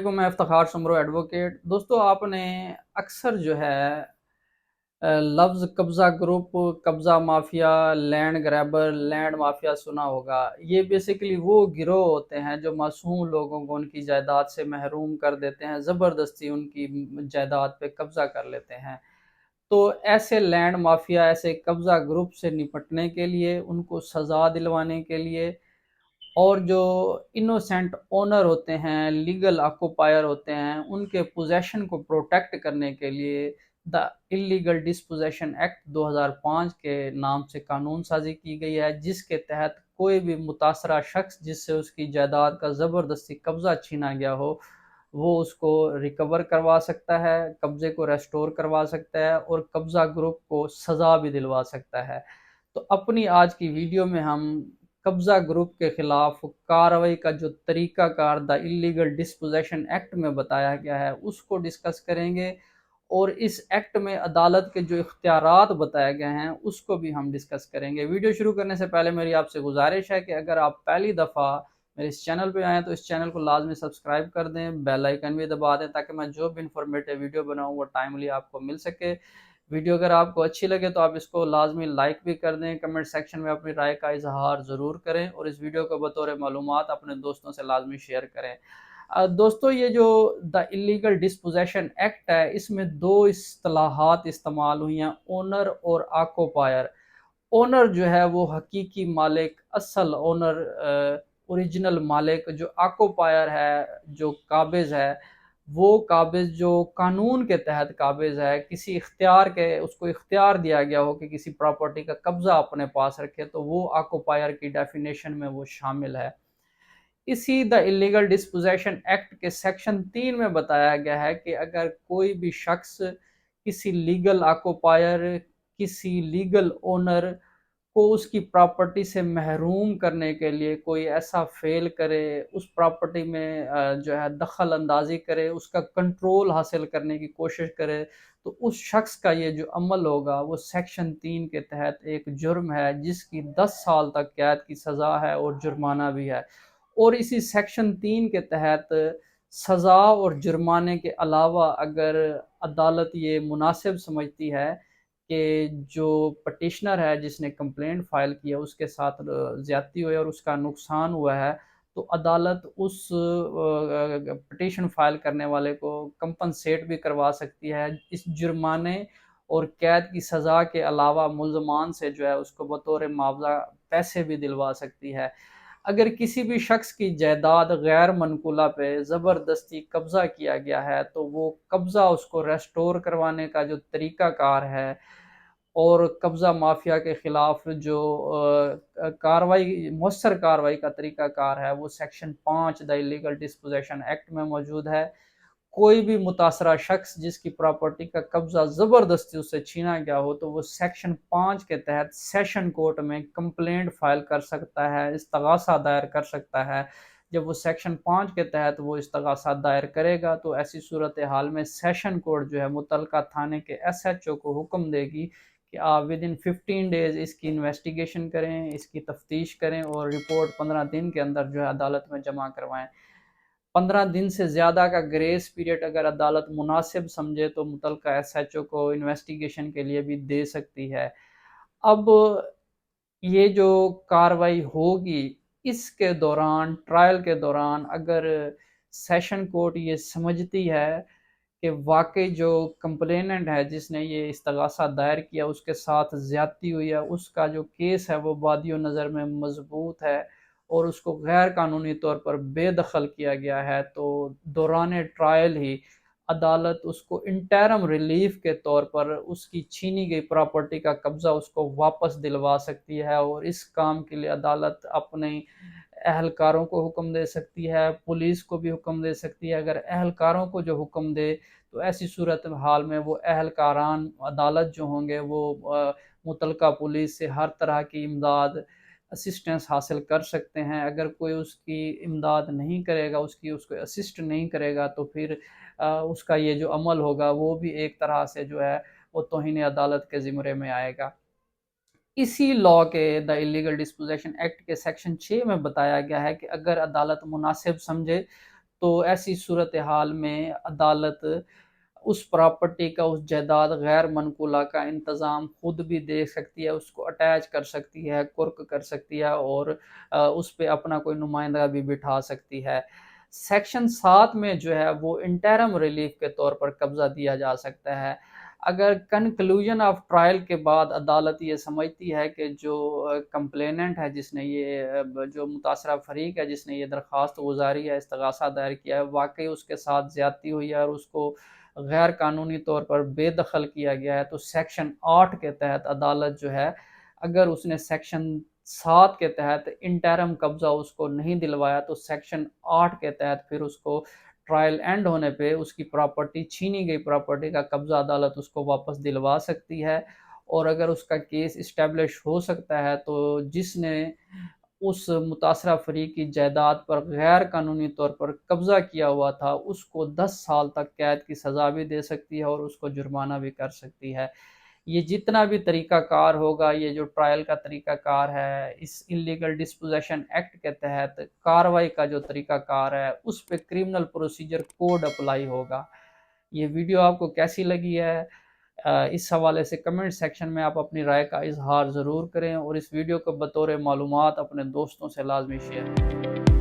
علیکم، میں افتخار سمرو ایڈوکیٹ۔ دوستو، آپ نے اکثر جو ہے لفظ قبضہ گروپ، قبضہ mafia, land grabber, land mafia سنا ہوگا۔ یہ بیسیکلی وہ گروہ ہوتے ہیں جو معصوم لوگوں کو ان کی جائیداد سے محروم کر دیتے ہیں، زبردستی ان کی جائیداد پہ قبضہ کر لیتے ہیں۔ تو ایسے لینڈ مافیا، ایسے قبضہ گروپ سے نپٹنے کے لیے، ان کو سزا دلوانے کے لیے، اور جو انوسینٹ اونر ہوتے ہیں، لیگل آکوپائر ہوتے ہیں، ان کے پوزیشن کو پروٹیکٹ کرنے کے لیے دا انلیگل ڈسپوزیشن ایکٹ 2005 کے نام سے قانون سازی کی گئی ہے، جس کے تحت کوئی بھی متاثرہ شخص جس سے اس کی جائیداد کا زبردستی قبضہ چھینا گیا ہو، وہ اس کو ریکور کروا سکتا ہے، قبضے کو ریسٹور کروا سکتا ہے، اور قبضہ گروپ کو سزا بھی دلوا سکتا ہے۔ تو اپنی آج کی ویڈیو میں ہم قبضہ گروپ کے خلاف کارروائی کا جو طریقہ کار دا انلیگل ڈسپوزیشن ایکٹ میں بتایا گیا ہے اس کو ڈسکس کریں گے، اور اس ایکٹ میں عدالت کے جو اختیارات بتائے گئے ہیں اس کو بھی ہم ڈسکس کریں گے۔ ویڈیو شروع کرنے سے پہلے میری آپ سے گزارش ہے کہ اگر آپ پہلی دفعہ میرے اس چینل پہ آئیں تو اس چینل کو لازمی سبسکرائب کر دیں، بیل آئیکن بھی دبا دیں تاکہ میں جو بھی انفارمیٹیو ویڈیو بناؤں وہ ٹائملی آپ کو مل سکے۔ ویڈیو اگر آپ کو اچھی لگے تو آپ اس کو لازمی لائک بھی کر دیں، کمنٹ سیکشن میں اپنی رائے کا اظہار ضرور کریں، اور اس ویڈیو کو بطور معلومات اپنے دوستوں سے لازمی شیئر کریں۔ دوستو، یہ جو دا انلیگل ڈسپوزیشن ایکٹ ہے، اس میں دو اصطلاحات استعمال ہوئی ہیں، اونر اور آکوپائر۔ اونر جو ہے وہ حقیقی مالک، اصل اونر، اوریجنل مالک۔ جو آکوپائر ہے، جو قابض ہے، وہ قابض جو قانون کے تحت قابض ہے، کسی اختیار کے، اس کو اختیار دیا گیا ہو کہ کسی پراپرٹی کا قبضہ اپنے پاس رکھے، تو وہ آکوپائر کی ڈیفینیشن میں وہ شامل ہے۔ اسی دا انلیگل ڈسپوزیشن ایکٹ کے سیکشن 3 میں بتایا گیا ہے کہ اگر کوئی بھی شخص کسی لیگل آکوپائر، کسی لیگل اونر کو اس کی پراپرٹی سے محروم کرنے کے لیے کوئی ایسا فعل کرے، اس پراپرٹی میں جو ہے دخل اندازی کرے، اس کا کنٹرول حاصل کرنے کی کوشش کرے، تو اس شخص کا یہ جو عمل ہوگا وہ سیکشن 3 کے تحت ایک جرم ہے، جس کی 10 سال تک قید کی سزا ہے اور جرمانہ بھی ہے۔ اور اسی سیکشن 3 کے تحت سزا اور جرمانے کے علاوہ اگر عدالت یہ مناسب سمجھتی ہے کہ جو پٹیشنر ہے، جس نے کمپلینٹ فائل کیا، اس کے ساتھ زیادتی ہوئی اور اس کا نقصان ہوا ہے، تو عدالت اس پٹیشن فائل کرنے والے کو کمپنسیٹ بھی کروا سکتی ہے۔ اس جرمانے اور قید کی سزا کے علاوہ ملزمان سے جو ہے اس کو بطور معاوضہ پیسے بھی دلوا سکتی ہے۔ اگر کسی بھی شخص کی جائیداد غیر منقولہ پہ زبردستی قبضہ کیا گیا ہے تو وہ قبضہ اس کو ریسٹور کروانے کا جو طریقہ کار ہے، اور قبضہ مافیا کے خلاف جو کاروائی، مؤثر کاروائی کا طریقہ کار ہے، وہ سیکشن 5 دا انلیگل ڈسپوزیشن ایکٹ میں موجود ہے۔ کوئی بھی متاثرہ شخص جس کی پراپرٹی کا قبضہ زبردستی اس سے چھینا گیا ہو تو وہ سیکشن 5 کے تحت سیشن کورٹ میں کمپلینٹ فائل کر سکتا ہے، استغاثہ دائر کر سکتا ہے۔ جب وہ سیکشن 5 کے تحت وہ استغاثہ دائر کرے گا تو ایسی صورتحال میں سیشن کورٹ جو ہے متعلقہ تھانے کے ایس ایچ او کو حکم دے گی کہ آپ ودن 15 ڈیز اس کی انویسٹیگیشن کریں، اس کی تفتیش کریں، اور رپورٹ 15 دن کے اندر جو ہے عدالت میں جمع کروائیں۔ 15 دن سے زیادہ کا گریس پیریڈ اگر عدالت مناسب سمجھے تو متعلقہ ایس ایچ او کو انویسٹیگیشن کے لیے بھی دے سکتی ہے۔ اب یہ جو کاروائی ہوگی، اس کے دوران، ٹرائل کے دوران، اگر سیشن کورٹ یہ سمجھتی ہے کہ واقعی جو کمپلیننٹ ہے، جس نے یہ استغاثہ دائر کیا، اس کے ساتھ زیادتی ہوئی ہے، اس کا جو کیس ہے وہ بادی و نظر میں مضبوط ہے، اور اس کو غیر قانونی طور پر بے دخل کیا گیا ہے، تو دوران ٹرائل ہی عدالت اس کو انٹرم ریلیف کے طور پر اس کی چھینی گئی پراپرٹی کا قبضہ اس کو واپس دلوا سکتی ہے۔ اور اس کام کے لیے عدالت اپنے اہلکاروں کو حکم دے سکتی ہے، پولیس کو بھی حکم دے سکتی ہے۔ اگر اہلکاروں کو جو حکم دے تو ایسی صورتحال میں وہ اہلکاران عدالت جو ہوں گے وہ متعلقہ پولیس سے ہر طرح کی امداد، اسسٹنس حاصل کر سکتے ہیں۔ اگر کوئی اس کی امداد نہیں کرے گا، اس کو اسسٹ نہیں کرے گا، تو پھر اس کا یہ جو عمل ہوگا وہ بھی ایک طرح سے جو ہے وہ توہین عدالت کے زمرے میں آئے گا۔ اسی لاء کے دا انلیگل ڈسپوزیشن ایکٹ کے سیکشن 6 میں بتایا گیا ہے کہ اگر عدالت مناسب سمجھے تو ایسی صورتحال میں عدالت اس پراپرٹی کا، اس جائیداد غیر منقولہ کا انتظام خود بھی دیکھ سکتی ہے، اس کو اٹیچ کر سکتی ہے، قرق کر سکتی ہے، اور اس پہ اپنا کوئی نمائندہ بھی بٹھا سکتی ہے۔ سیکشن 7 میں جو ہے وہ انٹرم ریلیف کے طور پر قبضہ دیا جا سکتا ہے۔ اگر کنکلوژن آف ٹرائل کے بعد عدالت یہ سمجھتی ہے کہ جو کمپلیننٹ ہے، جس نے یہ جو متاثرہ فریق ہے جس نے یہ درخواست گزاری ہے، استغاثہ دائر کیا ہے، واقعی اس کے ساتھ زیادتی ہوئی ہے اور اس کو غیر قانونی طور پر بے دخل کیا گیا ہے، تو سیکشن 8 کے تحت عدالت جو ہے، اگر اس نے سیکشن 7 کے تحت انٹرم قبضہ اس کو نہیں دلوایا تو سیکشن 8 کے تحت پھر اس کو ٹرائل اینڈ ہونے پہ اس کی پراپرٹی، چھینی گئی پراپرٹی کا قبضہ عدالت اس کو واپس دلوا سکتی ہے۔ اور اگر اس کا کیس اسٹیبلش ہو سکتا ہے تو جس نے اس متاثرہ فریق کی جائیداد پر غیر قانونی طور پر قبضہ کیا ہوا تھا، اس کو 10 سال تک قید کی سزا بھی دے سکتی ہے اور اس کو جرمانہ بھی کر سکتی ہے۔ یہ جتنا بھی طریقہ کار ہوگا، یہ جو ٹرائل کا طریقہ کار ہے، اس انلیگل ڈسپوزیشن ایکٹ کے تحت کاروائی کا جو طریقہ کار ہے، اس پہ کرمنل پروسیجر کوڈ اپلائی ہوگا۔ یہ ویڈیو آپ کو کیسی لگی ہے، اس حوالے سے کمنٹ سیکشن میں آپ اپنی رائے کا اظہار ضرور کریں، اور اس ویڈیو کو بطور معلومات اپنے دوستوں سے لازمی شیئر کریں۔